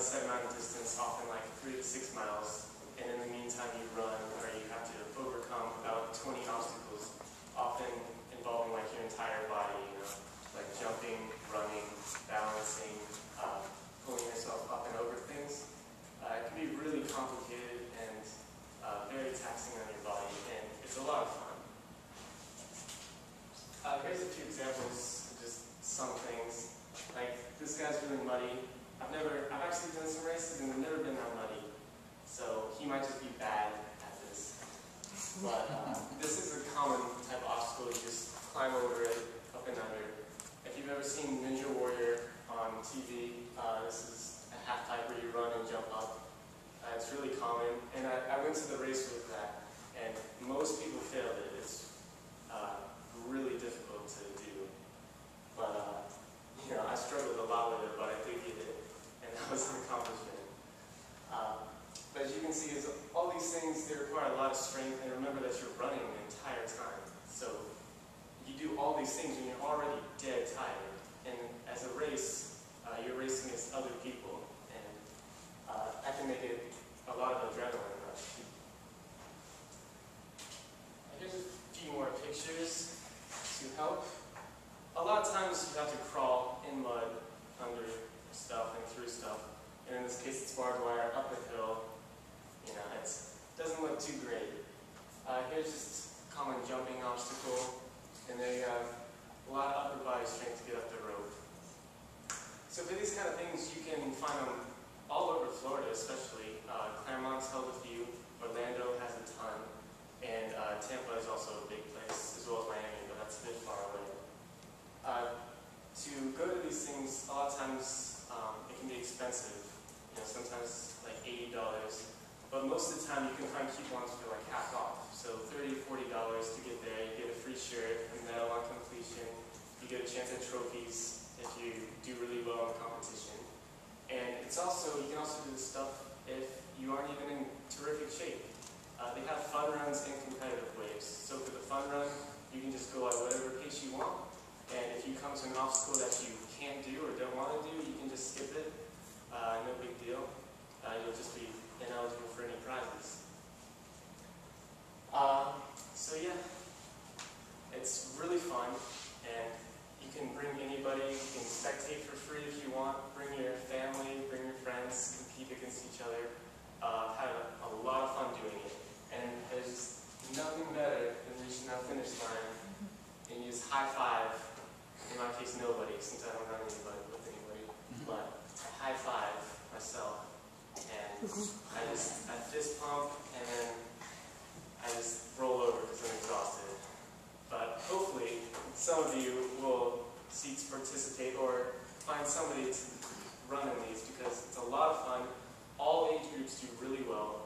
a set amount of distance, often like 3 to 6 miles, and in the meantime you run, or you have to overcome about 20 obstacles, often involving like your entire body, like jumping, running, balancing, pulling yourself up and over things. It can be really complicated and very taxing on your body, and it's a lot of fun. Here's a few examples of just some things. Like, this guy's really muddy. I've actually done some races and they've never been that muddy. So he might just be bad at this. But this is a common type of obstacle. You just climb over it, up and under. If you've ever seen Ninja Warrior on TV, this is a half pipe where you run and jump up. It's really common. And I went to the race with that. And most people failed it. It's really difficult to do. But I struggled a lot with it, but I did get it. And that was an accomplishment. But as you can see, all these things, they require a lot of strength, and remember that you're running the entire time. So you do all these things and you're already dead tired. And as a race, you're racing against other people, and that can make it a lot of adrenaline rush. Here's a few more pictures to help. A lot of times you have to crawl in mud under stuff and through stuff. And in this case, it's barbed wire up a hill. It doesn't look too great. Here's just a common jumping obstacle. And there you have a lot of upper body strength to get up the rope. So for these kind of things, you can find them all over Florida, especially. Claremont's held a few. Orlando has a ton. And Tampa is also a big place, as well as Miami, but that's a bit far away. To go to these things, a lot of times it can be expensive. Sometimes like $80. But most of the time you can find coupons for like half off. So $30, $40 to get there. You get a free shirt, a medal on completion. You get a chance at trophies if you do really well in the competition. And you can also do this stuff if you aren't even in terrific shape. They have fun runs and competitive waves. So for the fun run, you can just go at whatever pace you want. And if you come to an obstacle that you can't do or don't want to do, you can just skip it. No big deal. You'll just be ineligible for any prizes. So yeah, it's really fun, and you can bring anybody. You can spectate for free if you want. Bring your family, bring your friends, compete against each other. Have a lot of fun doing it. And there's nothing better than reaching that finish line and you just high five. In my case, nobody, since I don't run with anybody. But I high five myself, and I fist pump, and then I just roll over because I'm exhausted. But hopefully, some of you will seek to participate or find somebody to run in these, because it's a lot of fun. All age groups do really well.